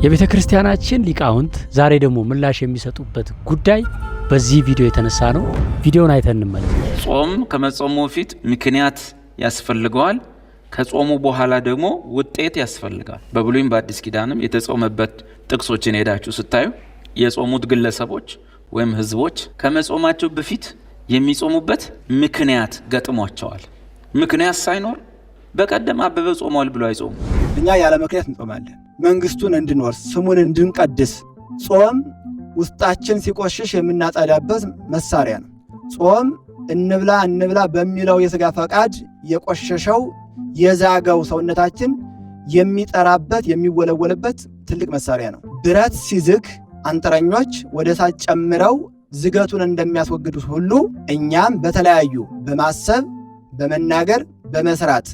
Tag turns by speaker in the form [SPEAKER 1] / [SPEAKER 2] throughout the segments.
[SPEAKER 1] የቤተ ክርስቲያናችን ሊቃውንት ዛሬ ደግሞ ምላሽ የሚሰጡበት ጉዳይ በዚህ ቪዲዮ የተነሳ ነው። ቪዲዮውን አይተን እንመለስ።
[SPEAKER 2] ጾም ከመጾሙ በፊት ምክንያት ያስፈልገዋል። ከጾሙ በኋላ ደግሞ ውጤት ያስፈልጋል። በብሉይም በአዲስ ኪዳንም የተጾመበት ጥቅሶችን ሄዳችሁ ስታዩ የጾሙት ግለሰቦች ወይም ህዝቦች ከመጾማቸው በፊት የሚጾሙበት ምክንያት ገጥሟቸዋል። ምክንያት ሳይኖር በቀደም አበበ ጾሟል ብሎ አይጾሙ።
[SPEAKER 3] እኛ ያለ ምክንያት እንጾማለን። መንግስቱን እንድንወርስ ስሙን እንድንቀድስ ጾም ውስጣችን ሲቆሽሽ የምናጸዳበት መሳሪያ ነው። ጾም እንብላ በሚለው የሥጋ ፈቃድ የቆሸሸው የዛገው ሰውነታችን የሚጠራበት የሚወለወልበት ትልቅ መሳሪያ ነው። ብረት ሲዝግ አንጥረኞች ወደ እሳት ጨምረው ዝገቱን እንደሚያስወግዱት ሁሉ እኛም በተለያዩ በማሰብ በመናገር በመስራት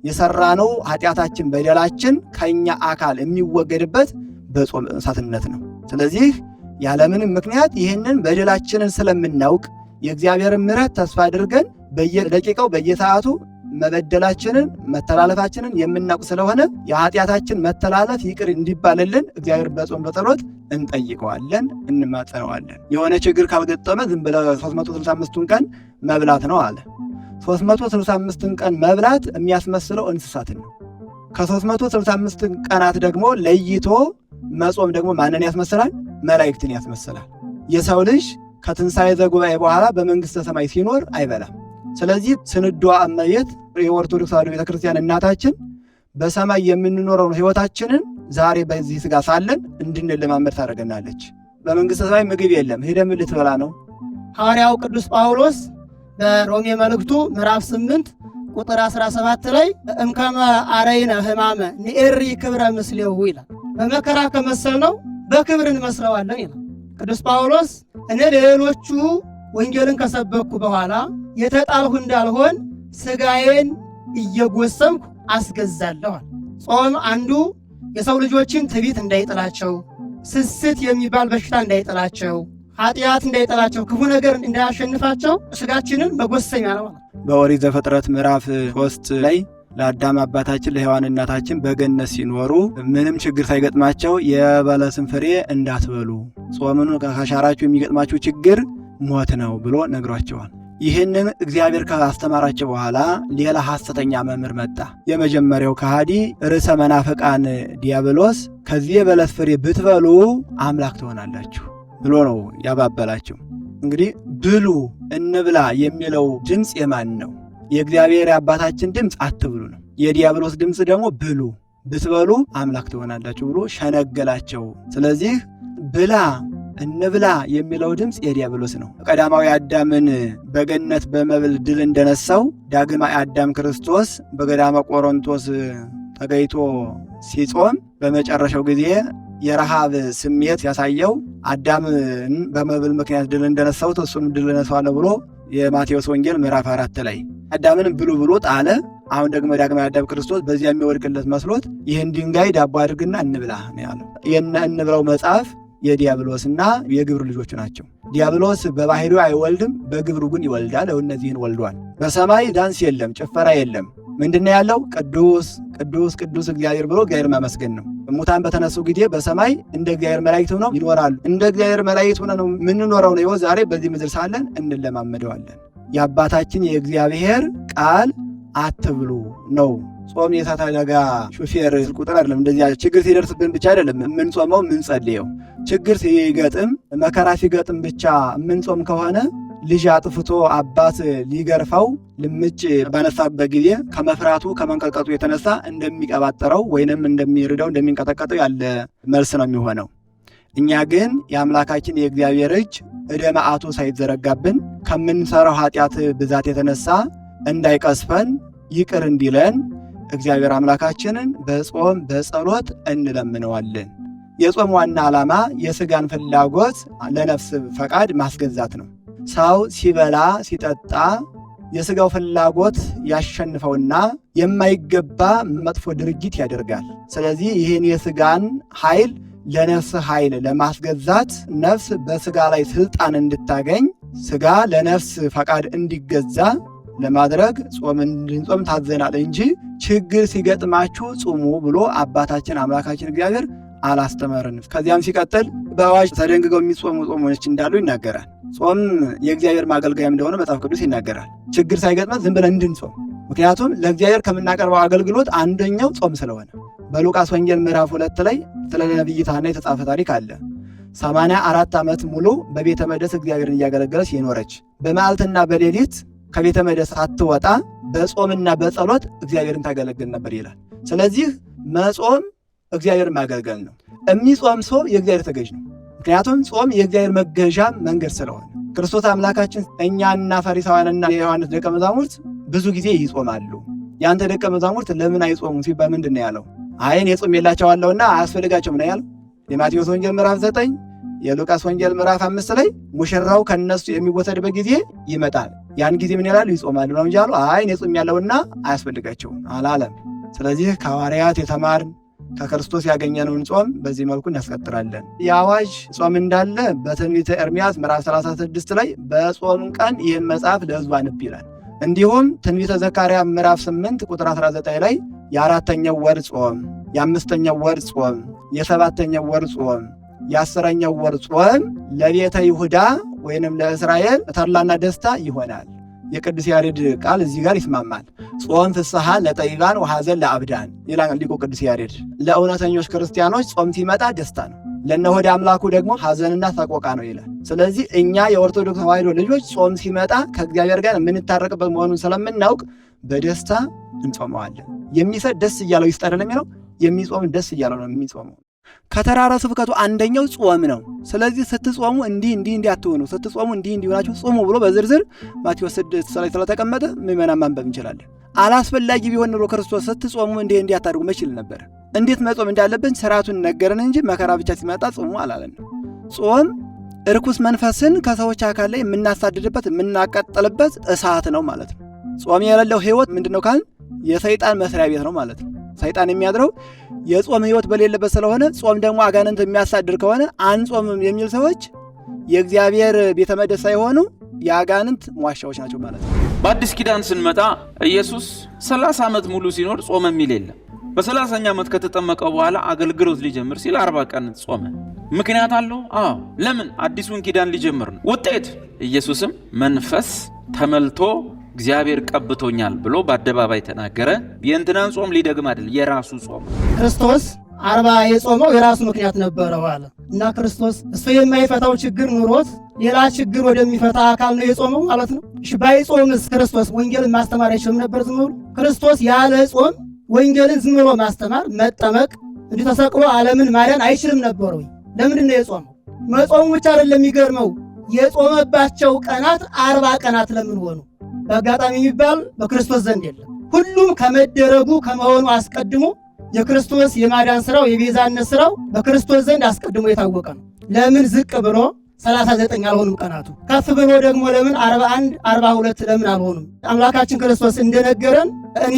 [SPEAKER 3] የሰራነው ኃጢአታችን በደላችን ከኛ አካል የሚወገድበት በጾም እሳትነት ነው። ስለዚህ ያለምንም ምክንያት ይህንን በደላችንን ስለምናውቅ የእግዚአብሔርን ምሕረት ተስፋ አድርገን በየደቂቃው በየሰዓቱ መበደላችንን መተላለፋችንን የምናውቅ ስለሆነ የኃጢአታችን መተላለፍ ይቅር እንዲባልልን እግዚአብሔር በጾም በጸሎት እንጠይቀዋለን፣ እንማጸነዋለን። የሆነ ችግር ካልገጠመ ዝም ብለው 365ቱን ቀን መብላት ነው አለ። 365 ቀን መብላት የሚያስመስለው እንስሳትን ነው። ከ365 ቀናት ደግሞ ለይቶ መጾም ደግሞ ማንን ያስመስላል? መላእክትን ያስመስላል። የሰው ልጅ ከትንሣኤ ዘጉባኤ በኋላ በመንግሥተ ሰማይ ሲኖር አይበላም። ስለዚህ ስንዷ እመቤት የኦርቶዶክስ ተዋሕዶ ቤተክርስቲያን እናታችን በሰማይ የምንኖረውን ሕይወታችንን ዛሬ በዚህ ሥጋ ሳለን እንድንለማመድ ታደርገናለች። በመንግሥተ ሰማይ ምግብ የለም፣ ሄደህ ምን ልትበላ ነው?
[SPEAKER 4] ሐዋርያው ቅዱስ ጳውሎስ በሮሜ መልእክቱ ምዕራፍ 8 ቁጥር 17 ላይ እምከመ አረይነ ሕማመ ንኤሪ ክብረ ምስሌሁ ይላል። በመከራ ከመሰልነው በክብር እንመስለዋለን ይላል ቅዱስ ጳውሎስ። እኔ ለሌሎቹ ወንጌልን ከሰበኩ በኋላ የተጣልሁ እንዳልሆን ሥጋዬን እየጎሰምኩ አስገዛለኋል። ጾም አንዱ የሰው ልጆችን ትዕቢት እንዳይጥላቸው፣ ስስት የሚባል በሽታ እንዳይጥላቸው፣ ኃጢአት እንዳይጠላቸው፣ ክፉ ነገር እንዳያሸንፋቸው ሥጋችንን መጎሰሚያ ነው።
[SPEAKER 3] በኦሪት ዘፍጥረት ምዕራፍ 3 ላይ ለአዳም አባታችን ለሔዋን እናታችን በገነት ሲኖሩ ምንም ችግር ሳይገጥማቸው የበለስን ፍሬ እንዳትበሉ ጾምን ከሻራችሁ የሚገጥማችሁ ችግር ሞት ነው ብሎ ነግሯቸዋል። ይህንን እግዚአብሔር ካስተማራቸው በኋላ ሌላ ሐሰተኛ መምህር መጣ። የመጀመሪያው ከሃዲ ርዕሰ መናፍቃን ዲያብሎስ ከዚህ የበለስ ፍሬ ብትበሉ አምላክ ትሆናላችሁ ብሎ ነው ያባበላቸው። እንግዲህ ብሉ እንብላ የሚለው ድምፅ የማን ነው? የእግዚአብሔር የአባታችን ድምፅ አትብሉ ነው። የዲያብሎስ ድምፅ ደግሞ ብሉ፣ ብትበሉ አምላክ ትሆናላችሁ ብሎ ሸነገላቸው። ስለዚህ ብላ እንብላ የሚለው ድምፅ የዲያብሎስ ነው። ቀዳማዊ አዳምን በገነት በመብል ድል እንደነሳው ዳግማዊ አዳም ክርስቶስ በገዳመ ቆሮንቶስ ተገይቶ ሲጾም በመጨረሻው ጊዜ የረሃብ ስሜት ያሳየው አዳምን በመብል ምክንያት ድል እንደነሳው እሱንም ድል እነሳዋለሁ ብሎ የማቴዎስ ወንጌል ምዕራፍ 4 ላይ አዳምን ብሉ ብሎ ጣለ። አሁን ደግሞ ዳግማዊ አዳም ክርስቶስ በዚያ የሚወድቅለት መስሎት ይህን ድንጋይ ዳቦ አድርግና እንብላ ነው ያለው። እንብላው መጽሐፍ የዲያብሎስና የግብር ልጆቹ ናቸው። ዲያብሎስ በባህሪው አይወልድም፣ በግብሩ ግን ይወልዳል። እነዚህን ወልዷል። በሰማይ ዳንስ የለም፣ ጭፈራ የለም። ምንድነው ያለው? ቅዱስ ቅዱስ ቅዱስ እግዚአብሔር ብሎ እግዚአብሔር ማመስገን ነው። ሙታን በተነሱ ጊዜ በሰማይ እንደ እግዚአብሔር መላእክት ሆነው ይኖራሉ። እንደ እግዚአብሔር መላእክት ሆነው ነው የምንኖረው ነው። ዛሬ በዚህ ምድር ሳለን እንለማመደዋለን። የአባታችን የእግዚአብሔር ቃል አትብሉ ነው። ጾም የእሳት አደጋ ሹፌር ቁጥር አይደለም። እንደዚያ ችግር ሲደርስብን ብቻ አይደለም የምንጾመው የምንጸልየው። ችግር ሲገጥም መከራ ሲገጥም ብቻ የምንጾም ከሆነ ልጅ አጥፍቶ አባት ሊገርፈው ልምጭ ባነሳበት ጊዜ ከመፍራቱ ከመንቀጥቀጡ የተነሳ እንደሚቀባጠረው ወይንም እንደሚርደው እንደሚንቀጠቀጠው ያለ መልስ ነው የሚሆነው። እኛ ግን የአምላካችን የእግዚአብሔር እጅ ዕደ መዓቱ ሳይዘረጋብን ከምንሰራው ኃጢአት ብዛት የተነሳ እንዳይቀስፈን ይቅር እንዲለን እግዚአብሔር አምላካችንን በጾም በጸሎት እንለምነዋለን። የጾም ዋና ዓላማ የሥጋን ፍላጎት ለነፍስ ፈቃድ ማስገዛት ነው። ሰው ሲበላ ሲጠጣ የሥጋው ፍላጎት ያሸንፈውና የማይገባ መጥፎ ድርጊት ያደርጋል። ስለዚህ ይህን የሥጋን ኃይል ለነፍስ ኃይል ለማስገዛት ነፍስ በሥጋ ላይ ሥልጣን እንድታገኝ ሥጋ ለነፍስ ፈቃድ እንዲገዛ ለማድረግ ጾም እንድንጾም ታዘናል እንጂ ችግር ሲገጥማችሁ ጹሙ ብሎ አባታችን አምላካችን እግዚአብሔር አላስተማረንም። ከዚያም ሲቀጥል በአዋጅ ተደንግገው የሚጾሙ ጾሞች እንዳሉ ይናገራል። ጾም የእግዚአብሔር ማገልገያ እንደሆነ መጽሐፍ ቅዱስ ይናገራል። ችግር ሳይገጥመን ዝም ብለን እንድንጾም፣ ምክንያቱም ለእግዚአብሔር ከምናቀርበው አገልግሎት አንደኛው ጾም ስለሆነ። በሉቃስ ወንጌል ምዕራፍ 2 ላይ ስለ ነቢይት ሐና የተጻፈ ታሪክ አለ። 84 ዓመት ሙሉ በቤተ መቅደስ እግዚአብሔርን እያገለገለች የኖረች በመዓልትና በሌሊት ከቤተ መቅደስ አትወጣ በጾምና በጸሎት እግዚአብሔርን ታገለግል ነበር ይላል። ስለዚህ መጾም እግዚአብሔርን ማገልገል ነው። የሚጾም ሰው የእግዚአብሔር ተገዥ ነው። ምክንያቱም ጾም የእግዚአብሔር መገዣ መንገድ ስለሆነ ክርስቶስ አምላካችን እኛና ፈሪሳውያንና የዮሐንስ ደቀ መዛሙርት ብዙ ጊዜ ይጾማሉ። ያንተ ደቀ መዛሙርት ለምን አይጾሙም ሲባል ምንድን ነው ያለው? አይን የጾም የላቸዋለሁና አያስፈልጋቸውም ነው ያለው። የማቴዎስ ወንጌል ምዕራፍ 9 የሉቃስ ወንጌል ምዕራፍ 5 ላይ ሙሽራው ከነሱ የሚወሰድበት ጊዜ ይመጣል፣ ያን ጊዜ ምን ይላሉ? ይጾማሉ ነው እንጂ አሉ አይን የጾም ያለውና አያስፈልጋቸውም አላለም። ስለዚህ ከሐዋርያት የተማርን ከክርስቶስ ያገኘነውን ጾም በዚህ መልኩ እናስቀጥላለን። የአዋጅ ጾም እንዳለ በትንቢተ ኤርምያስ ምዕራፍ 36 ላይ በጾም ቀን ይህን መጽሐፍ ለሕዝቡ አንብ ይላል። እንዲሁም ትንቢተ ዘካርያስ ምዕራፍ 8 ቁጥር 19 ላይ የአራተኛው ወር ጾም፣ የአምስተኛው ወር ጾም፣ የሰባተኛው ወር ጾም፣ የአስረኛው ወር ጾም ለቤተ ይሁዳ ወይንም ለእስራኤል ተድላና ደስታ ይሆናል። የቅዱስ ያሬድ ቃል እዚህ ጋር ይስማማል። ጾም ፍስሐ ለጠቢባን ወሐዘን ለአብዳን ይላል ሊቁ ቅዱስ ያሬድ። ለእውነተኞች ክርስቲያኖች ጾም ሲመጣ ደስታ ነው፣ ለነሆድ አምላኩ ደግሞ ሐዘንና ሰቆቃ ነው ይላል። ስለዚህ እኛ የኦርቶዶክስ ተዋሕዶ ልጆች ጾም ሲመጣ ከእግዚአብሔር ጋር የምንታረቅበት መሆኑን ስለምናውቅ በደስታ እንጾመዋለን። የሚሰጥ ደስ እያለው ይስጠር የሚለው የሚጾም ደስ እያለው ነው የሚጾመው። ከተራራ ስብከቱ አንደኛው ጾም ነው። ስለዚህ ስትጾሙ እንዲህ አትሆኑ፣ ስትጾሙ እንዲህ ሆናችሁ ጾሙ ብሎ በዝርዝር ማቴዎስ 6 ላይ ስለተቀመጠ ምዕመናን ማንበብ እንችላለን። አላስፈላጊ ቢሆን ኖሮ ክርስቶስ ስትጾሙ እንዲህ አታድርጉ መችል ነበር። እንዴት መጾም እንዳለብን ስርዓቱን ነገረን እንጂ መከራ ብቻ ሲመጣ ጾሙ አላለን። ጾም እርኩስ መንፈስን ከሰዎች አካል ላይ የምናሳድድበት የምናቃጠልበት እሳት ነው ማለት ነው። ጾም የሌለው ህይወት ምንድነው ካልን የሰይጣን መስሪያ ቤት ነው ማለት ነው። ሰይጣን የሚያድረው የጾም ህይወት በሌለበት ስለሆነ፣ ጾም ደግሞ አጋንንት የሚያሳድር ከሆነ አንጾምም የሚል ሰዎች የእግዚአብሔር ቤተ መቅደስ ሳይሆኑ የአጋንንት መዋሻዎች ናቸው ማለት ነው።
[SPEAKER 2] በአዲስ ኪዳን ስንመጣ ኢየሱስ 30 ዓመት ሙሉ ሲኖር ጾመ የሚል የለም። በ30ኛ ዓመት ከተጠመቀ በኋላ አገልግሎት ሊጀምር ሲል 40 ቀን ጾመ። ምክንያት አለው? አዎ። ለምን? አዲሱን ኪዳን ሊጀምር ነው። ውጤት ኢየሱስም መንፈስ ተመልቶ እግዚአብሔር ቀብቶኛል ብሎ በአደባባይ ተናገረ። የእንትናን ጾም ሊደግም አይደል፣ የራሱ ጾም።
[SPEAKER 4] ክርስቶስ 40 የጾመው የራሱ ምክንያት ነበረው አለ እና ክርስቶስ እሱ የማይፈታው ችግር ኑሮት ሌላ ችግር ወደሚፈታ አካል ነው የጾመው ማለት ነው። እሺ ባይጾምስ ክርስቶስ ወንጌልን ማስተማር አይችልም ነበር? ዝም ብሎ ክርስቶስ ያለ ጾም ወንጌልን ዝም ብሎ ማስተማር መጠመቅ እንዲህ ተሰቅሎ ዓለምን ማዳን አይችልም ነበር ወይ? ለምንድን ነው የጾመው? መጾሙ ብቻ አይደለም የሚገርመው፣ የጾመባቸው ቀናት 40 ቀናት ለምን ሆኑ? በአጋጣሚ የሚባል በክርስቶስ ዘንድ የለም። ሁሉም ከመደረጉ ከመሆኑ አስቀድሞ የክርስቶስ የማዳን ስራው የቤዛነት ስራው በክርስቶስ ዘንድ አስቀድሞ የታወቀ ነው። ለምን ዝቅ ብሎ 39 አልሆኑም ቀናቱ? ከፍ ብሎ ደግሞ ለምን 41 42 ለምን አልሆኑም? አምላካችን ክርስቶስ እንደነገረን እኔ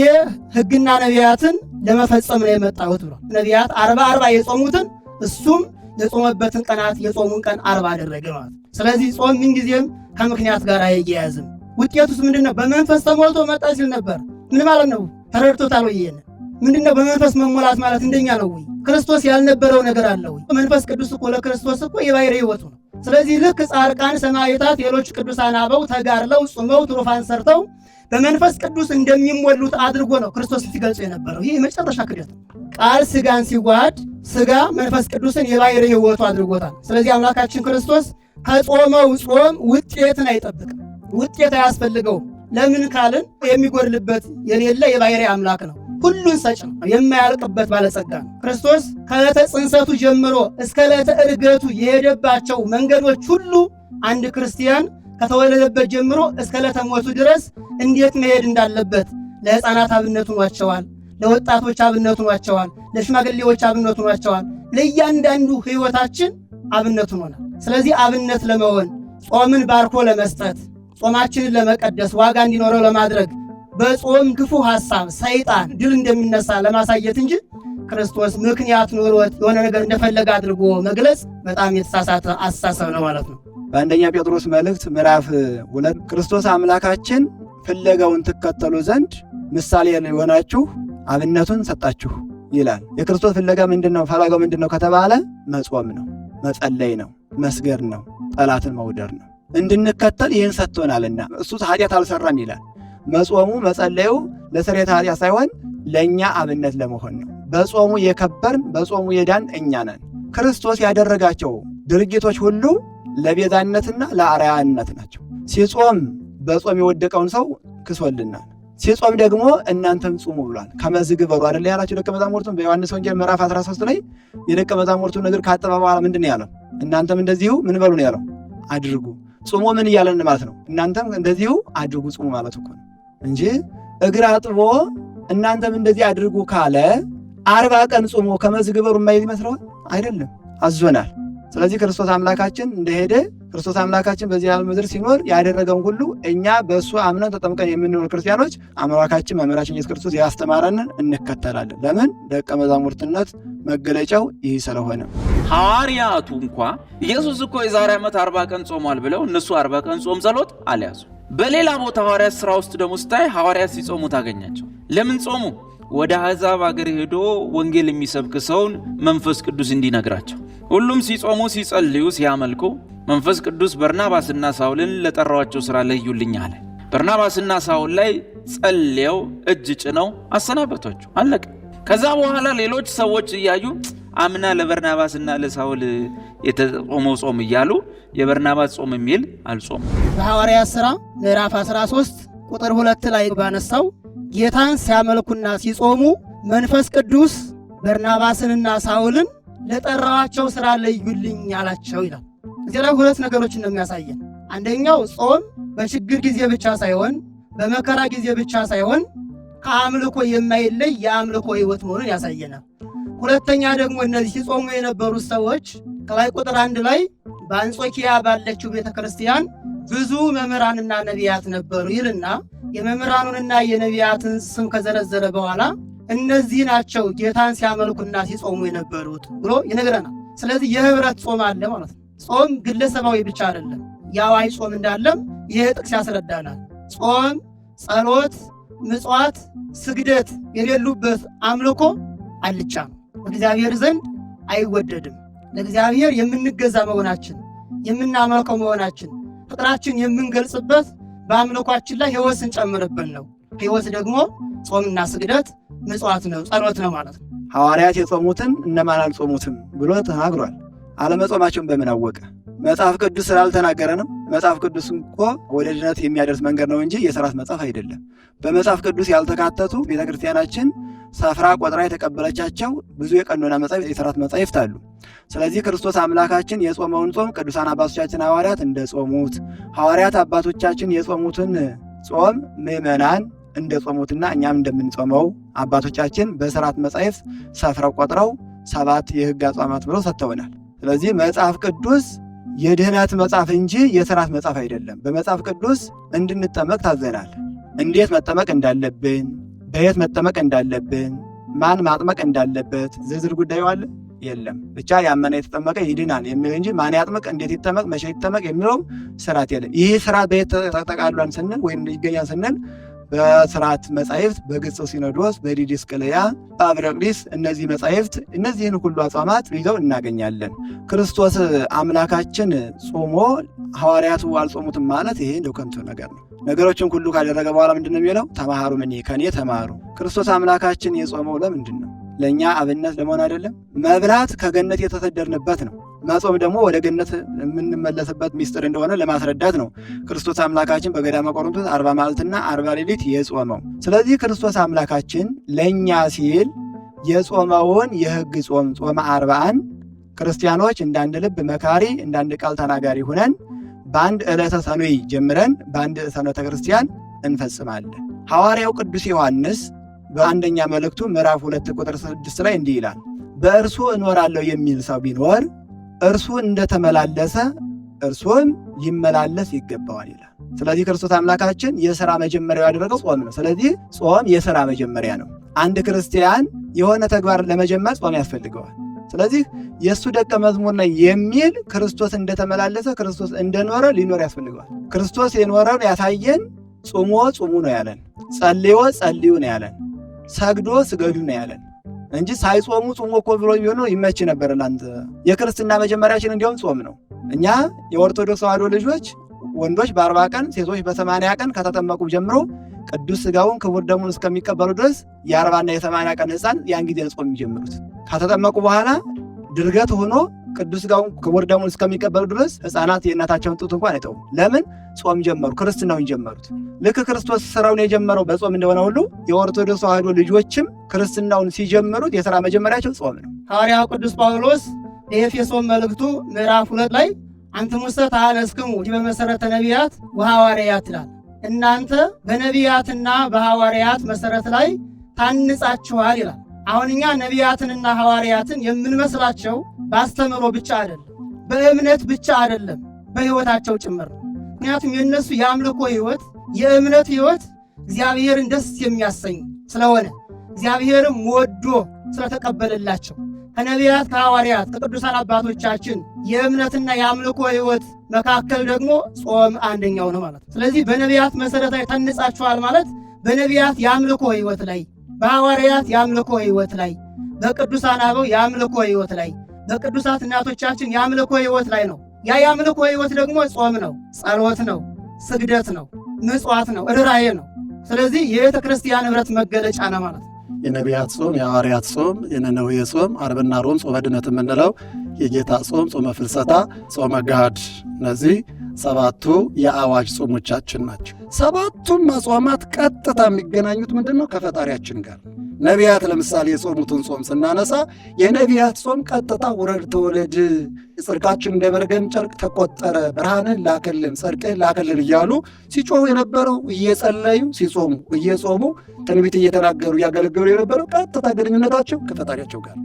[SPEAKER 4] ሕግና ነቢያትን ለመፈጸም ነው የመጣሁት ብሎ ነቢያት 40 የጾሙትን እሱም የጾመበትን ቀናት የጾሙን ቀን 40 አደረገ ማለት። ስለዚህ ጾም ምንጊዜም ከምክንያት ጋር አይያያዝም። ውጤቱስ ምንድነው? በመንፈስ ተሞልቶ መጣ ሲል ነበር። ምን ማለት ነው? ተረድቶታል ወይ? ምንድነው በመንፈስ መሞላት ማለት? እንደኛ ነው ወይ? ክርስቶስ ያልነበረው ነገር አለ ወይ? መንፈስ ቅዱስ እኮ ለክርስቶስ እኮ የባሕርይ ሕይወቱ ነው። ስለዚህ ልክ ጻድቃን፣ ሰማዕታት፣ ሌሎች ቅዱሳን አበው ተጋድለው ጾመው ትሩፋን ሰርተው በመንፈስ ቅዱስ እንደሚሞሉት አድርጎ ነው ክርስቶስ ሲገልጽ የነበረው። ይህ የመጨረሻ ክደት ቃል ስጋን ሲዋሃድ ስጋ መንፈስ ቅዱስን የባሕርይ ሕይወቱ አድርጎታል። ስለዚህ አምላካችን ክርስቶስ ከጾመው ጾም ውጤትን አይጠብቅም። ውጤት አያስፈልገውም። ለምን ካልን የሚጎድልበት የሌለ የባሕርይ አምላክ ነው። ሁሉን ሰጭ ነው። የማያልቅበት ባለጸጋ ነው። ክርስቶስ ከዕለተ ጽንሰቱ ጀምሮ እስከ ዕለተ ዕርገቱ የሄደባቸው መንገዶች ሁሉ አንድ ክርስቲያን ከተወለደበት ጀምሮ እስከ ዕለተ ሞቱ ድረስ እንዴት መሄድ እንዳለበት ለሕፃናት አብነት ሆኗቸዋል። ለወጣቶች አብነት ሆኗቸዋል። ለሽማግሌዎች አብነት ሆኗቸዋል። ለእያንዳንዱ ሕይወታችን አብነት ሆኗል። ስለዚህ አብነት ለመሆን ጾምን ባርኮ ለመስጠት ጾማችንን ለመቀደስ ዋጋ እንዲኖረው ለማድረግ በጾም ክፉ ሐሳብ ሰይጣን ድል እንደሚነሳ ለማሳየት እንጂ ክርስቶስ ምክንያት ኖሮት የሆነ ነገር እንደፈለገ አድርጎ መግለጽ በጣም የተሳሳተ አስተሳሰብ ነው ማለት ነው።
[SPEAKER 3] በአንደኛ ጴጥሮስ መልእክት ምዕራፍ 2 ክርስቶስ አምላካችን ፍለጋውን ትከተሉ ዘንድ ምሳሌ የሆናችሁ አብነቱን ሰጣችሁ። ይላል። የክርስቶስ ፍለጋ ምንድነው? ፈለጋው ምንድነው ከተባለ መጾም ነው፣ መጸለይ ነው፣ መስገድ ነው፣ ጠላትን መውደር ነው። እንድንከተል ይህን ሰጥቶናልና እሱ ኃጢአት አልሰራም ይላል። መጾሙ መጸለዩ ለስርየተ ኃጢአት ሳይሆን ለእኛ አብነት ለመሆን ነው። በጾሙ የከበርን በጾሙ የዳን እኛ ነን። ክርስቶስ ያደረጋቸው ድርጊቶች ሁሉ ለቤዛነትና ለአርአያነት ናቸው። ሲጾም በጾም የወደቀውን ሰው ክሶልናል። ሲጾም ደግሞ እናንተም ጹሙ ብሏል። ከመዝ ግበሩ አይደል ያላቸው ደቀ መዛሙርቱን በዮሐንስ ወንጌል ምዕራፍ 13 ላይ የደቀ መዛሙርቱን እግር ካጠበ በኋላ ምንድን ነው ያለው? እናንተም እንደዚሁ ምን በሉ ነው ያለው? አድርጉ። ጾሙ ምን እያለን ማለት ነው? እናንተም እንደዚሁ አድርጉ ጾሙ ማለት እኮ ነው እንጂ እግር አጥቦ እናንተም እንደዚህ አድርጉ ካለ 40 ቀን ጾሞ ከመዝ ግበሩ የማይል ይመስለዋል? አይደለም፣ አዞናል። ስለዚህ ክርስቶስ አምላካችን እንደሄደ ክርስቶስ አምላካችን በዚህ ዓለም ምድር ሲኖር ያደረገውን ሁሉ እኛ በእሱ አምነን ተጠምቀን የምንኖር ክርስቲያኖች አምላካችን መምህራችን ኢየሱስ ክርስቶስ ያስተማረንን እንከተላለን። ለምን? ደቀ መዛሙርትነት መገለጫው ይህ ስለሆነ።
[SPEAKER 2] ሐዋርያቱ እንኳ ኢየሱስ እኮ የዛሬ ዓመት 40 ቀን ጾሟል ብለው እነሱ 40 ቀን ጾም ጸሎት አልያዙ። በሌላ ቦታ ሐዋርያት ሥራ ውስጥ ደግሞ ስታይ ሐዋርያት ሲጾሙ ታገኛቸው። ለምን ጾሙ? ወደ አሕዛብ አገር ሄዶ ወንጌል የሚሰብክ ሰውን መንፈስ ቅዱስ እንዲነግራቸው። ሁሉም ሲጾሙ ሲጸልዩ ሲያመልኩ መንፈስ ቅዱስ በርናባስና ሳውልን ለጠራዋቸው ሥራ ለዩልኝ አለ። በርናባስና ሳውል ላይ ጸልየው እጅ ጭነው አሰናበቷቸው። አለቀ። ከዛ በኋላ ሌሎች ሰዎች እያዩ አምና ለበርናባስና ለሳውል የተጾመው ጾም እያሉ የበርናባስ ጾም የሚል አልጾም።
[SPEAKER 4] በሐዋርያት ሥራ ምዕራፍ 13 ቁጥር 2 ላይ ባነሳው ጌታን ሲያመልኩና ሲጾሙ መንፈስ ቅዱስ በርናባስንና ሳውልን ለጠራዋቸው ሥራ ለዩልኝ አላቸው ይላል። እዚህ ላይ ሁለት ነገሮችን ነው የሚያሳየን። አንደኛው ጾም በችግር ጊዜ ብቻ ሳይሆን በመከራ ጊዜ ብቻ ሳይሆን ከአምልኮ የማይለይ የአምልኮ ሕይወት መሆኑን ያሳየናል። ሁለተኛ ደግሞ እነዚህ ሲጾሙ የነበሩት ሰዎች ከላይ ቁጥር 1 ላይ በአንጾኪያ ባለችው ቤተ ክርስቲያን ብዙ መምህራንና ነቢያት ነበሩ ይልና የመምህራኑንና የነቢያትን ስም ከዘረዘረ በኋላ እነዚህ ናቸው ጌታን ሲያመልኩና ሲጾሙ የነበሩት ብሎ ይነግረናል። ስለዚህ የህብረት ጾም አለ ማለት ነው። ጾም ግለሰባዊ ብቻ አይደለም፣ የአዋጅ ጾም እንዳለም ይሄ ጥቅስ ያስረዳናል። ጾም፣ ጸሎት፣ ምጽዋት፣ ስግደት የሌሉበት አምልኮ አልጫ ነው፣ በእግዚአብሔር ዘንድ አይወደድም። ለእግዚአብሔር የምንገዛ መሆናችን የምናመልከው መሆናችን ፍቅራችን የምንገልጽበት በአምልኳችን ላይ ሕይወት ስንጨምርበት ነው። ሕይወት ደግሞ ጾምና ስግደት ምጽዋት ነው፣ ጸሎት ነው ማለት ነው።
[SPEAKER 3] ሐዋርያት የጾሙትን እነማን አልጾሙትም ብሎ ተናግሯል። አለመጾማቸውን በምን አወቀ? መጽሐፍ ቅዱስ ስላልተናገረ ነው። መጽሐፍ ቅዱስ እኮ ወደ ድነት የሚያደርስ መንገድ ነው እንጂ የሥርዓት መጽሐፍ አይደለም። በመጽሐፍ ቅዱስ ያልተካተቱ ቤተክርስቲያናችን ሰፍራ ቆጥራ የተቀበለቻቸው ብዙ የቀኖና መጽሐፍ የሥርዓት መጻሕፍት አሉ። ስለዚህ ክርስቶስ አምላካችን የጾመውን ጾም ቅዱሳን አባቶቻችን ሐዋርያት እንደጾሙት፣ ሐዋርያት አባቶቻችን የጾሙትን ጾም ምዕመናን እንደጾሙትና እኛም እንደምንጾመው አባቶቻችን በሥርዓት መጻሕፍት ሰፍረው ቆጥረው 7 የሕግ አጽዋማት ብለው ሰጥተውናል። ስለዚህ መጽሐፍ ቅዱስ የድህነት መጽሐፍ እንጂ የሥርዓት መጽሐፍ አይደለም። በመጽሐፍ ቅዱስ እንድንጠመቅ ታዘናል። እንዴት መጠመቅ እንዳለብን፣ በየት መጠመቅ እንዳለብን፣ ማን ማጥመቅ እንዳለበት ዝርዝር ጉዳዩ አለ የለም። ብቻ ያመነ የተጠመቀ ይድናል የሚል እንጂ ማን ያጥመቅ፣ እንዴት ይጠመቅ፣ መቼ ይጠመቅ የሚለው ስርዓት የለም። ይህ ስርዓት በየት ተጠቃሏን ስንል ወይም ይገኛል ስንል በሥርዓት መጻሕፍት በግብፅ ሲኖዶስ፣ በዲድስቅልያ፣ በአብረቅሊስ እነዚህ መጻሕፍት እነዚህን ሁሉ አጽዋማት ይዘው እናገኛለን። ክርስቶስ አምላካችን ጾሞ ሐዋርያቱ አልጾሙትም ማለት ይሄ እንደው ከንቱ ነገር ነው። ነገሮችን ሁሉ ካደረገ በኋላ ምንድን ነው የሚለው? ተማሃሩ ምኔ ከኔ ተማሩ። ክርስቶስ አምላካችን የጾመው ለምንድን ነው? ለእኛ አብነት ለመሆን አይደለም? መብላት ከገነት የተሰደድንበት ነው። መጾም ደግሞ ወደ ገነት የምንመለስበት ሚስጥር እንደሆነ ለማስረዳት ነው ክርስቶስ አምላካችን በገዳመ ቆሮንቶስ 40 መዓልትና 40 ሌሊት የጾመው። ስለዚህ ክርስቶስ አምላካችን ለእኛ ሲል የጾመውን የሕግ ጾም ጾመ 40ን ክርስቲያኖች እንዳንድ ልብ መካሪ እንዳንድ ቃል ተናጋሪ ሁነን በአንድ ዕለተ ሰኑይ ጀምረን በአንድ ሰንበተ ክርስቲያን እንፈጽማለን። ሐዋርያው ቅዱስ ዮሐንስ በአንደኛ መልእክቱ ምዕራፍ 2 ቁጥር 6 ላይ እንዲህ ይላል፣ በእርሱ እኖራለሁ የሚል ሰው ቢኖር እርሱ እንደተመላለሰ እርሱም ሊመላለስ ይገባዋል ይላል። ስለዚህ ክርስቶስ አምላካችን የሥራ መጀመሪያው ያደረገው ጾም ነው። ስለዚህ ጾም የሥራ መጀመሪያ ነው። አንድ ክርስቲያን የሆነ ተግባር ለመጀመር ጾም ያስፈልገዋል። ስለዚህ የእሱ ደቀ መዝሙር ነኝ የሚል ክርስቶስ እንደተመላለሰ ክርስቶስ እንደኖረ ሊኖር ያስፈልገዋል። ክርስቶስ የኖረውን ያሳየን ጾሞ ጹሙ ነው ያለን፣ ጸልዮ ጸልዩ ነው ያለን፣ ሰግዶ ስገዱ ነው ያለን። እንጂ ሳይጾሙ ጾሙ እኮ ብሎ ቢሆን ይመች ነበር ላንተ። የክርስትና መጀመሪያችን እንዲያውም ጾም ነው። እኛ የኦርቶዶክስ ተዋሕዶ ልጆች ወንዶች በ40 ቀን ሴቶች በ80 ቀን ከተጠመቁ ጀምሮ ቅዱስ ሥጋውን ክቡር ደሙን እስከሚቀበሉ ድረስ የ40ና የ80 ቀን ሕፃን ያን ጊዜ ጾም የሚጀምሩት። ከተጠመቁ በኋላ ድርገት ሆኖ ቅዱስ ሥጋውን ክቡር ደሙን እስከሚቀበሉ ድረስ ሕፃናት የእናታቸውን ጡት እንኳን አይተውም። ለምን? ጾም ጀመሩ፣ ክርስትናውን ጀመሩት። ልክ ክርስቶስ ስራውን የጀመረው በጾም እንደሆነ ሁሉ የኦርቶዶክስ ተዋሕዶ ልጆችም ክርስትናውን ሲጀምሩት የሥራ መጀመሪያቸው ጾም ነው።
[SPEAKER 4] ሐዋርያው ቅዱስ ጳውሎስ በኤፌሶን መልእክቱ ምዕራፍ 2 ላይ አንትሙሰ ተሐነጽክሙ ዲበ መሠረተ ነቢያት ወሐዋርያት ይላል። እናንተ በነቢያትና በሐዋርያት መሠረት ላይ ታንጻችኋል ይላል። አሁን እኛ ነቢያትንና ሐዋርያትን የምንመስላቸው በአስተምህሮ ብቻ አይደለም፣ በእምነት ብቻ አይደለም፣ በሕይወታቸው ጭምር ነው። ምክንያቱም የእነሱ የአምልኮ ሕይወት፣ የእምነት ሕይወት እግዚአብሔርን ደስ የሚያሰኝ ስለሆነ እግዚአብሔርም ወዶ ስለተቀበለላቸው ከነቢያት ከሐዋርያት ከቅዱሳን አባቶቻችን የእምነትና የአምልኮ ሕይወት መካከል ደግሞ ጾም አንደኛው ነው ማለት ነው። ስለዚህ በነቢያት መሠረት ላይ ታንጻችኋል ማለት በነቢያት የአምልኮ ሕይወት ላይ፣ በሐዋርያት የአምልኮ ሕይወት ላይ፣ በቅዱሳን አበው የአምልኮ ሕይወት ላይ፣ በቅዱሳት እናቶቻችን የአምልኮ ሕይወት ላይ ነው። ያ የአምልኮ ሕይወት ደግሞ ጾም ነው፣ ጸሎት ነው፣ ስግደት ነው፣ ምጽዋት ነው፣ ርኅራኄ ነው። ስለዚህ የቤተ ክርስቲያን ኅብረት መገለጫ ነው ማለት ነው።
[SPEAKER 5] የነቢያት ጾም፣ የሐዋርያት ጾም፣ የነነዌ ጾም፣ ዓርብና ሮም፣ ጾመ ድነት የምንለው የጌታ ጾም፣ ጾመ ፍልሰታ፣ ጾመ ገሃድ፣ እነዚህ 7ቱ የአዋጅ ጾሞቻችን ናቸው። 7ቱም አጽዋማት ቀጥታ የሚገናኙት ምንድን ነው? ከፈጣሪያችን ጋር። ነቢያት ለምሳሌ የጾሙትን ጾም ስናነሳ የነቢያት ጾም ቀጥታ ውረድ ተወለድ፣ ጽድቃችን እንደ በረገን ጨርቅ ተቆጠረ፣ ብርሃንን ላክልን፣ ጽድቅን ላክልን እያሉ ሲጮሁ የነበረው እየጸለዩ ሲጾሙ እየጾሙ ትንቢት እየተናገሩ እያገለገሉ የነበረው ቀጥታ ግንኙነታቸው ከፈጣሪያቸው ጋር።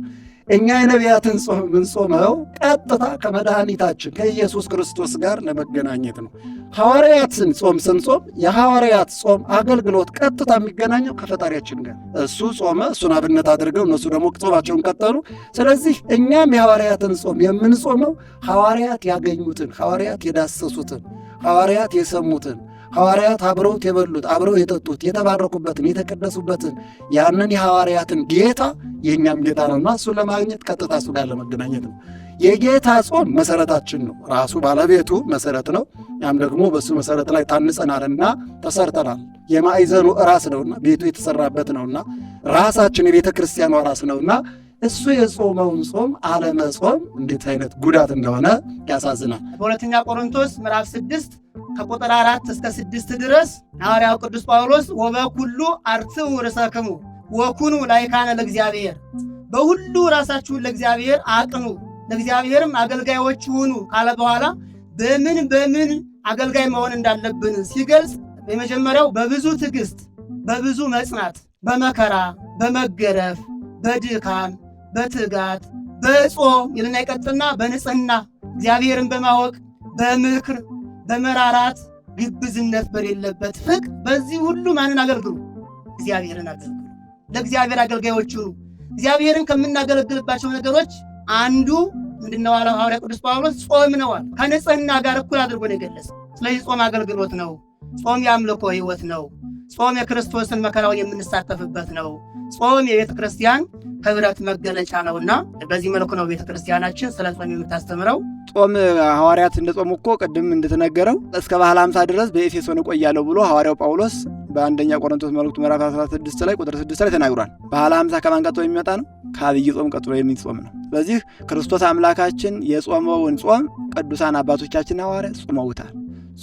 [SPEAKER 5] እኛ የነቢያትን ጾም የምንጾመው ቀጥታ ከመድኃኒታችን ከኢየሱስ ክርስቶስ ጋር ለመገናኘት ነው። ሐዋርያትን ጾም ስንጾም የሐዋርያት ጾም አገልግሎት ቀጥታ የሚገናኘው ከፈጣሪያችን ጋር። እሱ ጾመ፣ እሱን አብነት አድርገው እነሱ ደግሞ ጾማቸውን ቀጠሉ። ስለዚህ እኛም የሐዋርያትን ጾም የምንጾመው ሐዋርያት ያገኙትን፣ ሐዋርያት የዳሰሱትን፣ ሐዋርያት የሰሙትን፣ ሐዋርያት አብረውት የበሉት አብረው የጠጡት የተባረኩበትን የተቀደሱበትን ያንን የሐዋርያትን ጌታ የእኛም ጌታ ነውና እሱን ለማግኘት ቀጥታ እሱ ጋር ለመገናኘት ነው። የጌታ ጾም መሰረታችን ነው። ራሱ ባለቤቱ መሰረት ነው። ያም ደግሞ በእሱ መሰረት ላይ ታንጸናልና ተሰርተናል። የማዕዘኑ ራስ ነውና ቤቱ የተሰራበት ነውና ራሳችን የቤተ ክርስቲያኗ ራስ ነውና እሱ የጾመውን ጾም አለመጾም እንዴት አይነት ጉዳት እንደሆነ ያሳዝናል።
[SPEAKER 4] በሁለተኛ ቆሮንቶስ ምዕራፍ 6 ከቁጥር 4 እስከ 6 ድረስ ሐዋርያው ቅዱስ ጳውሎስ ወበኩሉ አርትዑ ርእሰክሙ ወኩኑ ላይካነ ለእግዚአብሔር፣ በሁሉ ራሳችሁን ለእግዚአብሔር አቅኑ ለእግዚአብሔርም አገልጋዮች ሁኑ ካለ በኋላ በምን አገልጋይ መሆን እንዳለብን ሲገልጽ የመጀመሪያው በብዙ ትዕግስት፣ በብዙ መጽናት፣ በመከራ፣ በመገረፍ፣ በድካም፣ በትጋት፣ በጾም ይልና ይቀጥልና በንጽህና እግዚአብሔርን በማወቅ በምክር፣ በመራራት፣ ግብዝነት በሌለበት ፍቅር፣ በዚህ ሁሉ ማንን አገልግሉ? እግዚአብሔርን አገልግሉ። ለእግዚአብሔር አገልጋዮች ሁኑ። እግዚአብሔርን ከምናገለግልባቸው ነገሮች አንዱ ምንድነው አለ ሐዋርያው ቅዱስ ጳውሎስ? ጾም ነው አለ። ከንጽህና ጋር እኩል አድርጎ ነው የገለጸ። ስለዚህ ጾም አገልግሎት ነው። ጾም የአምልኮ ሕይወት ነው። ጾም የክርስቶስን መከራውን የምንሳተፍበት ነው። ጾም የቤተ ክርስቲያን ኅብረት መገለጫ ነውና በዚህ መልኩ ነው ቤተ ክርስቲያናችን ስለ ጾም የምታስተምረው።
[SPEAKER 3] ጾም ሐዋርያት እንደ ጾሙ እኮ ቅድም እንደተነገረው እስከ በዓለ ሃምሳ ድረስ በኤፌሶን እቆያለሁ ብሎ ሐዋርያው ጳውሎስ በአንደኛ ቆሮንቶስ መልእክቱ ምዕራፍ 16 ላይ ቁጥር 6 ላይ ተናግሯል። በዓለ ሃምሳ ከማን ቀጥሎ የሚመጣ ነው? ከአብይ ጾም ቀጥሎ የሚጾም ነው። ስለዚህ ክርስቶስ አምላካችን የጾመውን ጾም ቅዱሳን አባቶቻችን ሐዋርያት ጾመውታል።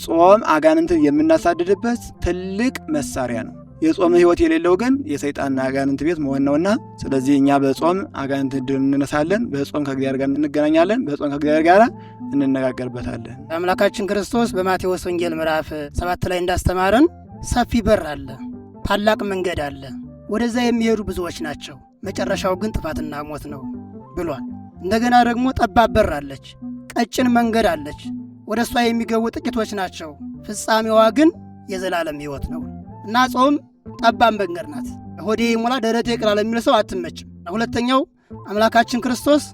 [SPEAKER 3] ጾም አጋንንትን የምናሳድድበት ትልቅ መሳሪያ ነው። የጾም ሕይወት የሌለው ግን የሰይጣንና አጋንንት ቤት መሆን ነውና፣ ስለዚህ እኛ በጾም አጋንንት ድል እንነሳለን። በጾም ከእግዚአብሔር ጋር እንገናኛለን። በጾም ከእግዚአብሔር ጋር እንነጋገርበታለን።
[SPEAKER 4] አምላካችን ክርስቶስ በማቴዎስ ወንጌል ምዕራፍ 7 ላይ እንዳስተማረን ሰፊ በር አለ፣ ታላቅ መንገድ አለ፣ ወደዛ የሚሄዱ ብዙዎች ናቸው፣ መጨረሻው ግን ጥፋትና ሞት ነው ብሏል። እንደገና ደግሞ ጠባብ በር አለች፣ ቀጭን መንገድ አለች፣ ወደ እሷ የሚገቡ ጥቂቶች ናቸው፣ ፍጻሜዋ ግን የዘላለም ሕይወት ነው እና ጾም ጠባብ መንገድ ናት። ሆዴ ይሞላ ደረቴ ይቅላ ለሚል ሰው አትመችም። ሁለተኛው አምላካችን ክርስቶስ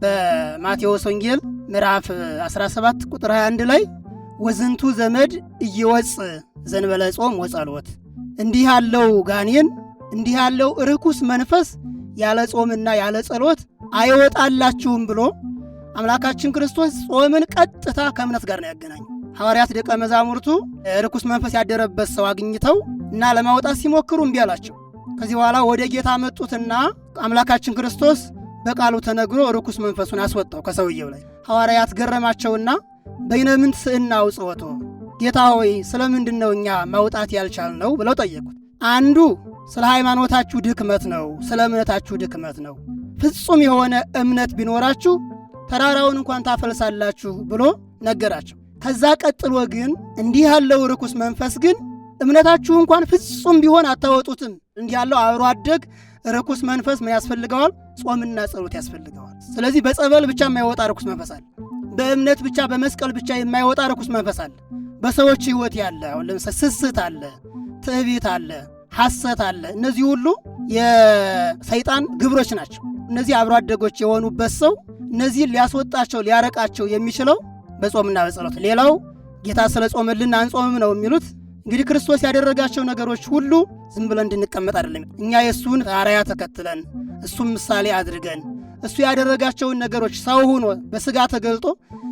[SPEAKER 4] በማቴዎስ ወንጌል ምዕራፍ 17 ቁጥር 21 ላይ ወዝንቱ ዘመድ እየወጽእ ዘንበለ ጾም ወጸሎት፣ እንዲህ ያለው ጋኔን እንዲህ ያለው ርኩስ መንፈስ ያለ ጾምና ያለ ጸሎት አይወጣላችሁም ብሎ አምላካችን ክርስቶስ ጾምን ቀጥታ ከእምነት ጋር ነው ያገናኘው። ሐዋርያት ደቀ መዛሙርቱ ርኩስ መንፈስ ያደረበት ሰው አግኝተው እና ለማውጣት ሲሞክሩ እምቢ አላቸው። ከዚህ በኋላ ወደ ጌታ መጡትና አምላካችን ክርስቶስ በቃሉ ተነግሮ ርኩስ መንፈሱን አስወጣው ከሰውየው ላይ። ሐዋርያት ገረማቸውና በይነምንት ስእና ውጽወቶ፣ ጌታ ሆይ ስለምንድን ነው እኛ ማውጣት ያልቻልነው ብለው ጠየቁት። አንዱ ስለ ሃይማኖታችሁ ድክመት ነው፣ ስለ እምነታችሁ ድክመት ነው። ፍጹም የሆነ እምነት ቢኖራችሁ ተራራውን እንኳን ታፈልሳላችሁ ብሎ ነገራቸው። ከዛ ቀጥሎ ግን እንዲህ ያለው ርኩስ መንፈስ ግን እምነታችሁ እንኳን ፍጹም ቢሆን አታወጡትም። እንዲህ ያለው አብሮ አደግ ርኩስ መንፈስ ምን ያስፈልገዋል? ጾምና ጸሎት ያስፈልገዋል። ስለዚህ በጸበል ብቻ የማይወጣ ርኩስ መንፈስ አለ። በእምነት ብቻ በመስቀል ብቻ የማይወጣ ርኩስ መንፈስ አለ። በሰዎች ሕይወት ያለ አሁን ለምሳሌ ስስት አለ፣ ትዕቢት አለ፣ ሐሰት አለ። እነዚህ ሁሉ የሰይጣን ግብሮች ናቸው። እነዚህ አብሮ አደጎች የሆኑበት ሰው እነዚህን ሊያስወጣቸው ሊያረቃቸው የሚችለው በጾምና በጸሎት። ሌላው ጌታ ስለ ጾመልን አንጾምም ነው የሚሉት። እንግዲህ ክርስቶስ ያደረጋቸው ነገሮች ሁሉ ዝም ብለን እንድንቀመጥ አይደለም። እኛ የእሱን አርአያ ተከትለን እሱም ምሳሌ አድርገን እሱ ያደረጋቸውን ነገሮች ሰው ሆኖ በሥጋ ተገልጦ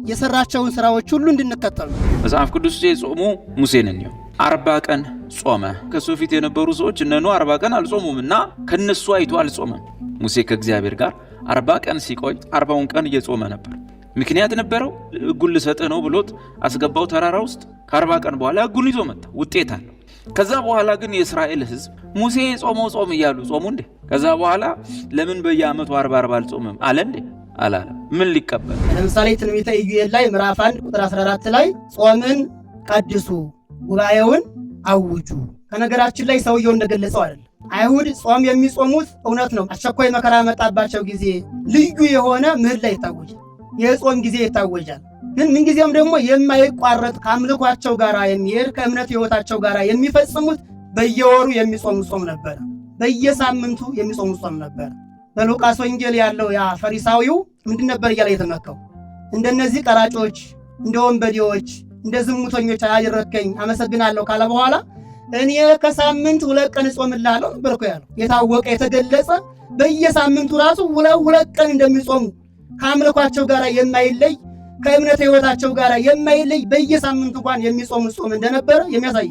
[SPEAKER 4] የሰራቸውን ስራዎች ሁሉ እንድንከተሉ
[SPEAKER 2] መጽሐፍ ቅዱስ የጾሙ ሙሴን እንየው። 40 ቀን ጾመ። ከሱ ፊት የነበሩ ሰዎች እነኑ 40 ቀን አልጾሙም እና ከነሱ አይቶ አልጾመም። ሙሴ ከእግዚአብሔር ጋር 40 ቀን ሲቆይ 40ውን ቀን እየጾመ ነበር። ምክንያት ነበረው። ሕጉን ልሰጥህ ነው ብሎት አስገባው ተራራ ውስጥ። ከ40 ቀን በኋላ ሕጉን ይዞ መጣ። ውጤት አለው። ከዛ በኋላ ግን የእስራኤል ሕዝብ ሙሴ ጾመው ጾም እያሉ ጾሙ እንዴ? ከዛ በኋላ ለምን በየዓመቱ 40 አልጾምም አለ እንዴ? አላለም። ምን ሊቀበል?
[SPEAKER 4] ለምሳሌ ትንቢተ ኢዩኤል ላይ ምዕራፍ 1 ቁጥር 14 ላይ ጾምን ቀድሱ፣ ጉባኤውን አውጁ። ከነገራችን ላይ ሰውየው እንደገለጸው አይደለም። አይሁድ ጾም የሚጾሙት እውነት ነው። አስቸኳይ መከራ መጣባቸው ጊዜ ልዩ የሆነ ምህላ ይታወጃል፣ የጾም ጊዜ ይታወጃል። ግን ምንጊዜም ደግሞ የማይቋረጥ ከአምልኳቸው ጋር የሚሄድ ከእምነት ሕይወታቸው ጋር የሚፈጽሙት በየወሩ የሚጾሙት ጾም ነበረ። በየሳምንቱ የሚጾሙት ጾም ነበረ። በሉቃስ ወንጌል ያለው ያ ፈሪሳዊው ምንድን ነበር እያለ የተመካው? እንደነዚህ ቀራጮች፣ እንደ ወንበዴዎች፣ እንደ ዝሙተኞች አያደረከኝ አመሰግናለሁ ካለ በኋላ እኔ ከሳምንት 2 ቀን እጾምልሃለሁ ነበር እኮ ያለው። የታወቀ የተገለጸ በየሳምንቱ ራሱ 2 ቀን እንደሚጾሙ ከአምልኳቸው ጋር የማይለይ ከእምነት ሕይወታቸው ጋር የማይለይ በየሳምንቱ እንኳን የሚጾሙ ጾም እንደነበረ የሚያሳይ።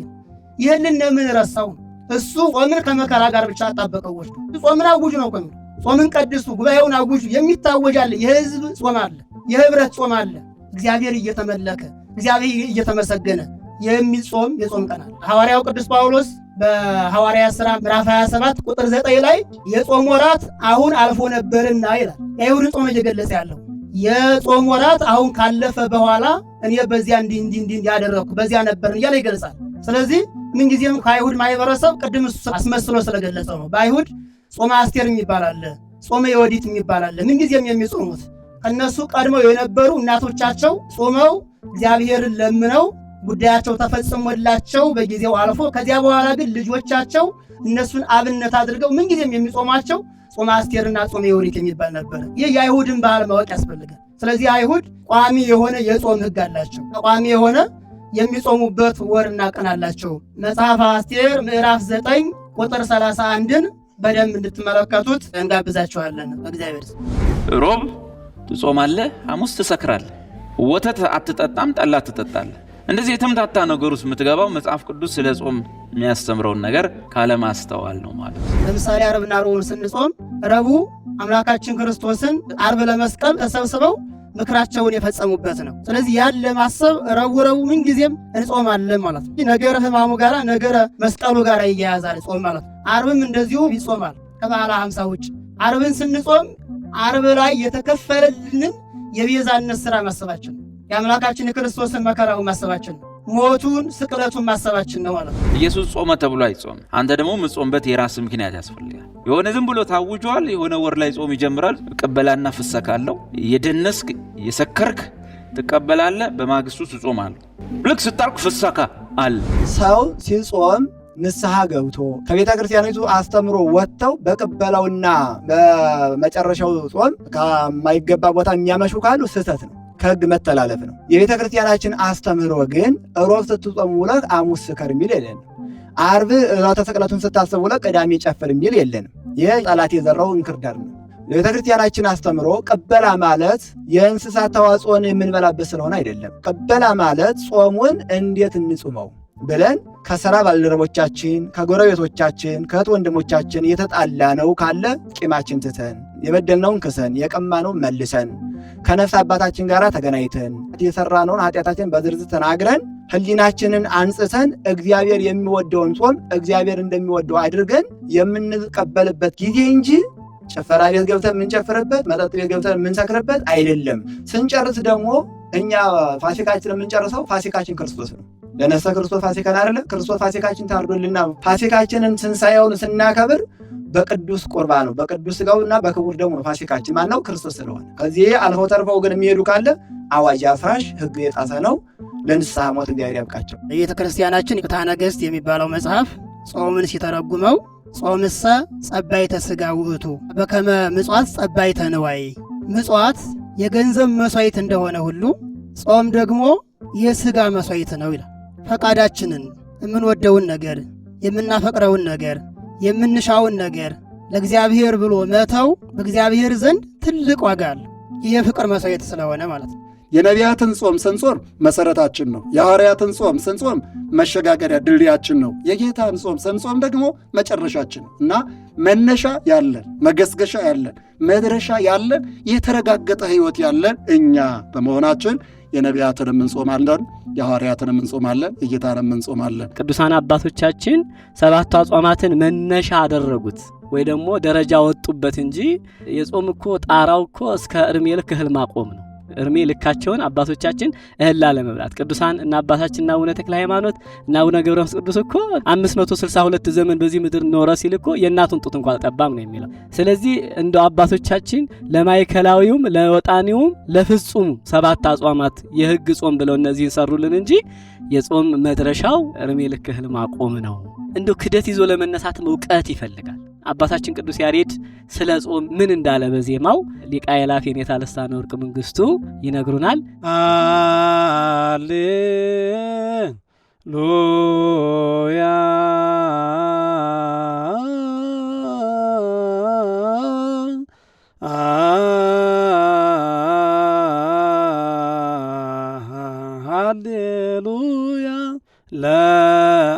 [SPEAKER 4] ይህንን ለምን ረሳው? እሱ ጾምን ከመከራ ጋር ብቻ አጣበቀው። ወስዶ ጾምን አውጁ ነው እኮ። ጾምን ቀድሱ፣ ጉባኤውን አውጁ። የሚታወጅ አለ፣ የሕዝብ ጾም አለ፣ የህብረት ጾም አለ። እግዚአብሔር እየተመለከ እግዚአብሔር እየተመሰገነ የሚጾም የጾም ቀን አለ። ሐዋርያው ቅዱስ ጳውሎስ በሐዋርያ ሥራ ምዕራፍ 27 ቁጥር 9 ላይ የጾም ወራት አሁን አልፎ ነበርና ይላል። የአይሁድን ጾም እየገለጸ ያለው የጾም ወራት አሁን ካለፈ በኋላ እኔ በዚያ እንዲህ ያደረኩ በዚያ ነበርን እያለ ይገልጻል። ስለዚህ ምንጊዜም ከአይሁድ ማህበረሰብ ቅድም እሱ አስመስሎ ስለገለጸው ነው። በአይሁድ ጾመ አስቴር የሚባል አለ፣ ጾመ የወዲት የሚባል አለ። ምንጊዜም የሚጾሙት ከእነሱ ቀድመው የነበሩ እናቶቻቸው ጾመው እግዚአብሔርን ለምነው ጉዳያቸው ተፈጽሞላቸው በጊዜው አልፎ ከዚያ በኋላ ግን ልጆቻቸው እነሱን አብነት አድርገው ምንጊዜም የሚጾማቸው ጾመ አስቴርና ጾመ የወዲት የሚባል ነበር። ይህ የአይሁድን ባህል ማወቅ ያስፈልጋል። ስለዚህ አይሁድ ቋሚ የሆነ የጾም ሕግ አላቸው። ቋሚ የሆነ የሚጾሙበት ወርና ቀን አላቸው። መጽሐፈ አስቴር ምዕራፍ 9 ቁጥር 31ን በደንብ እንድትመለከቱት እንጋብዛችኋለን። በእግዚአብሔር
[SPEAKER 2] ሮብ ትጾማለህ፣ ሐሙስ ትሰክራለህ፣ ወተት አትጠጣም፣ ጠላ ትጠጣለህ። እንደዚህ የተምታታ ነገር ውስጥ የምትገባው መጽሐፍ ቅዱስ ስለ ጾም የሚያስተምረውን ነገር ካለማስተዋል ነው ማለት ነው።
[SPEAKER 4] ለምሳሌ ዓርብና ሮብን ስንጾም ረቡዕ አምላካችን ክርስቶስን ዓርብ ለመስቀል ተሰብስበው ምክራቸውን የፈጸሙበት ነው። ስለዚህ ያን ለማሰብ ረቡዕ ምንጊዜም እንጾማለን ማለት ነው። ነገረ ሕማሙ ጋር ነገረ መስቀሉ ጋር ይያያዛል ጾም ማለት ነው። ዓርብም እንደዚሁ ይጾማል ከበዓለ ሃምሳ ውጭ። ዓርብን ስንጾም ዓርብ ላይ የተከፈለልንን የቤዛነት ሥራ ማሰባችን ነው። የአምላካችን የክርስቶስን መከራው ማሰባችን ነው። ሞቱን ስቅለቱን ማሰባችን ነው ማለት ነው።
[SPEAKER 2] ኢየሱስ ጾመ ተብሎ አይጾም። አንተ ደግሞ የምትጾምበት የራስ ምክንያት ያስፈልጋል። የሆነ ዝም ብሎ ታውጇል። የሆነ ወር ላይ ጾም ይጀምራል። ቅበላና ፍሰካ አለው። የደነስክ የሰከርክ ትቀበላለህ። በማግስቱ ትጾማለህ። ልክ ስታርክ ፍሰካ አለ።
[SPEAKER 3] ሰው ሲጾም ንስሐ ገብቶ ከቤተ ክርስቲያኒቱ አስተምሮ ወጥተው በቅበላውና በመጨረሻው ጾም ከማይገባ ቦታ የሚያመሹ ካሉ ስህተት ነው፣ ከሕግ መተላለፍ ነው። የቤተ ክርስቲያናችን አስተምህሮ ግን ሮብ ስትጾም ውለህ ሐሙስ ስከር የሚል የለንም። ዓርብ ዕለተ ስቅለቱን ስታስብ ውለህ ቅዳሜ ጨፍር የሚል የለንም። ይህ ጠላት የዘራው እንክርዳድ ነው። ቤተ ክርስቲያናችን አስተምሮ ቅበላ ማለት የእንስሳት ተዋጽኦን የምንበላበት ስለሆነ አይደለም። ቅበላ ማለት ጾሙን እንዴት እንጹመው ብለን ከሥራ ባልደረቦቻችን፣ ከጎረቤቶቻችን፣ ከእህት ወንድሞቻችን የተጣላ ነው ካለ ቂማችን ትተን የበደልነውን ክሰን የቀማነውን መልሰን ከነፍስ አባታችን ጋር ተገናኝተን የሰራነውን ኃጢአታችን በዝርዝር ተናግረን ሕሊናችንን አንጽተን እግዚአብሔር የሚወደውን ጾም እግዚአብሔር እንደሚወደው አድርገን የምንቀበልበት ጊዜ እንጂ ጭፈራ ቤት ገብተን የምንጨፍርበት፣ መጠጥ ቤት ገብተን የምንሰክርበት አይደለም። ስንጨርስ ደግሞ እኛ ፋሲካችን የምንጨርሰው ፋሲካችን ክርስቶስ ነው። ለነፍሰ ክርስቶስ ፋሲካን አይደለ? ክርስቶስ ፋሲካችን ታርዶልና ፋሲካችንን ትንሣኤውን ስናከብር በቅዱስ ቁርባን ነው፣ በቅዱስ ሥጋውና በክቡር ደሙ ነው። ፋሲካችን ማነው? ክርስቶስ ስለሆነ። ከዚህ አልፈው ተርፈው ግን የሚሄዱ ካለ አዋጅ አፍራሽ ሕግ የጣሰ ነው። ለንስሐ ሞት እግዚአብሔር ያብቃቸው።
[SPEAKER 4] ቤተ ክርስቲያናችን ፍትሐ ነገሥት የሚባለው መጽሐፍ ጾምን ሲተረጉመው ጾምሰ ጸባይተ ሥጋ ውእቱ በከመ ምጽዋት ጸባይተ ንዋይ፣ ምጽዋት የገንዘብ መሥዋዕት እንደሆነ ሁሉ ጾም ደግሞ የሥጋ መሥዋዕት ነው ይላል። ፈቃዳችንን፣ የምንወደውን ነገር፣ የምናፈቅረውን ነገር፣ የምንሻውን ነገር ለእግዚአብሔር ብሎ መተው በእግዚአብሔር ዘንድ ትልቅ ዋጋ አለው። ይህ የፍቅር መሥዋዕት ስለሆነ ማለት ነው።
[SPEAKER 5] የነቢያትን ጾም ስንጾም መሰረታችን ነው። የሐዋርያትን ጾም ስንጾም መሸጋገሪያ ድልድያችን ነው። የጌታን ጾም ስንጾም ደግሞ መጨረሻችን ነው እና መነሻ ያለን መገስገሻ ያለን መድረሻ ያለን የተረጋገጠ ሕይወት ያለን እኛ በመሆናችን የነቢያትንም እንጾማለን፣ የሐዋርያትንም እንጾማለን፣ የጌታንም እንጾማለን።
[SPEAKER 1] ቅዱሳን አባቶቻችን ሰባቱ አጽዋማትን መነሻ አደረጉት ወይ ደግሞ ደረጃ ወጡበት እንጂ የጾም እኮ ጣራው እኮ እስከ ዕድሜ ልክ እህል ማቆም ነው። እድሜ ልካቸውን አባቶቻችን እህል ላለመብላት ቅዱሳን እና አባታችንና አቡነ ተክለ ሃይማኖት እና አቡነ ገብረ መንፈስ ቅዱስ እኮ 562 ዘመን በዚህ ምድር ኖረ ሲል እኮ የእናቱን ጡት እንኳን አልጠባም ነው የሚለው። ስለዚህ እንደ አባቶቻችን ለማዕከላዊውም ለወጣኒውም ለፍጹሙ ሰባት አጽዋማት የሕግ ጾም ብለው እነዚህን ሰሩልን እንጂ የጾም መድረሻው እድሜ ልክ እህል ማቆም ነው። እንደው ክደት ይዞ ለመነሳትም እውቀት ይፈልጋል። አባታችን ቅዱስ ያሬድ ስለ ጾም ምን እንዳለ በዜማው ሊቀ አእላፍ የኔታ ልሳነ ወርቅ መንግስቱ ይነግሩናል። ሃሌሉያ ሃሌሉያ ለአብ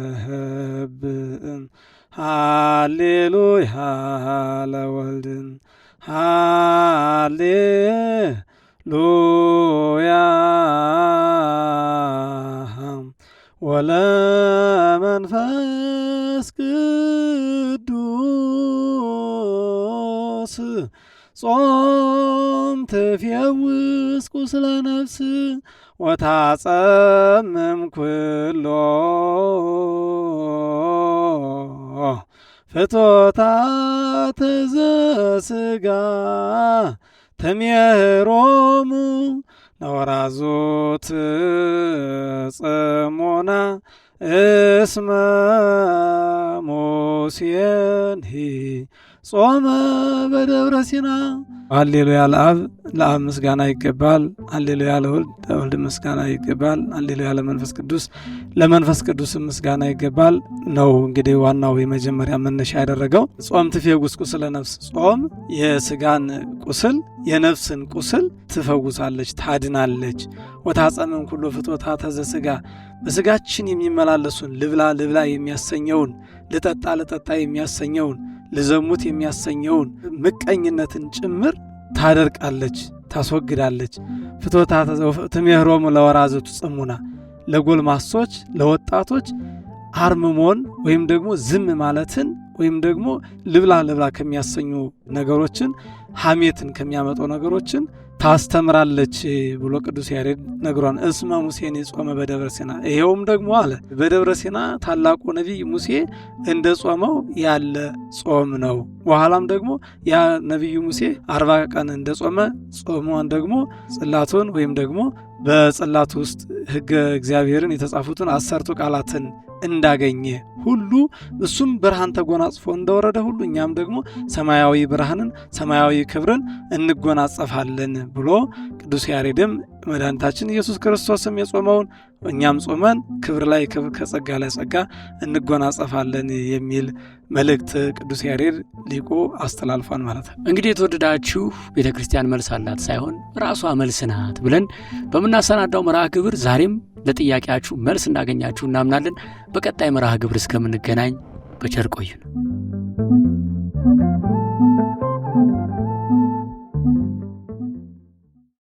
[SPEAKER 1] ንሴብእ ሃሌሉያ ለወልድን ሃሌሉያ ወለመንፈስ ቅዱስ ጾም ትፌውስ ቁስለ ነፍስ ወታጸምም ኩሎ ፍቶታት ዘሥጋ ተሜህሮሙ ነወራዙት ጽሞና እስመ ሙሴንሂ ጾመ በደብረ ሲና። ሃሌሉያ ለአብ ምስጋና ይገባል። ሃሌሉያ ለወልድ ምስጋና ይገባል። ሃሌሉያ ለመንፈስ ቅዱስ ምስጋና ይገባል ነው። እንግዲህ ዋናው የመጀመሪያ መነሻ ያደረገው ጾም ትፌውስ ቁስለ ነፍስ፣ ጾም የስጋን ቁስል የነፍስን ቁስል ትፈውሳለች፣ ታድናለች። ወታጸምም ኩሎ ፍትወታተ ዘሥጋ በስጋችን የሚመላለሱን ልብላ የሚያሰኘውን ልጠጣ የሚያሰኘውን ልዘሙት የሚያሰኘውን ምቀኝነትን ጭምር ታደርቃለች፣ ታስወግዳለች። ፍትወታተ ትሜህሮሙ ለወራዘቱ ጽሙና ለጎልማሶች ለወጣቶች አርምሞን ወይም ደግሞ ዝም ማለትን ወይም ደግሞ ልብላ ከሚያሰኙ ነገሮችን ሐሜትን ከሚያመጡ ነገሮችን ታስተምራለች ብሎ ቅዱስ ያሬድ ነግሯን። እስመ ሙሴን ጾመ በደብረ ሲና፣ ይሄውም ደግሞ አለ በደብረ ሲና ታላቁ ነቢይ ሙሴ እንደ ጾመው ያለ ጾም ነው። በኋላም ደግሞ ያ ነቢዩ ሙሴ 40 ቀን እንደ ጾመ ጾሟን ደግሞ ጽላቱን ወይም ደግሞ በጽላቱ ውስጥ ሕገ እግዚአብሔርን የተጻፉትን 10ቱ ቃላትን እንዳገኘ ሁሉ እሱም ብርሃን ተጎናጽፎ እንደወረደ ሁሉ እኛም ደግሞ ሰማያዊ ብርሃንን ሰማያዊ ክብርን እንጎናጸፋለን ብሎ ቅዱስ ያሬድም መድኃኒታችን ኢየሱስ ክርስቶስም የጾመውን እኛም ጾመን ክብር ላይ ክብር ከጸጋ ላይ ጸጋ እንጎናጸፋለን የሚል መልእክት ቅዱስ ያሬድ ሊቁ አስተላልፏል ማለት ነው።
[SPEAKER 6] እንግዲህ የተወደዳችሁ ቤተ ክርስቲያን መልስ አላት ሳይሆን ራሷ መልስ ናት ብለን በምናሰናዳው መርሃ ግብር ዛሬም ለጥያቄያችሁ መልስ እንዳገኛችሁ እናምናለን። በቀጣይ መርሃ ግብር እስከምንገናኝ በቸር ቆዩን።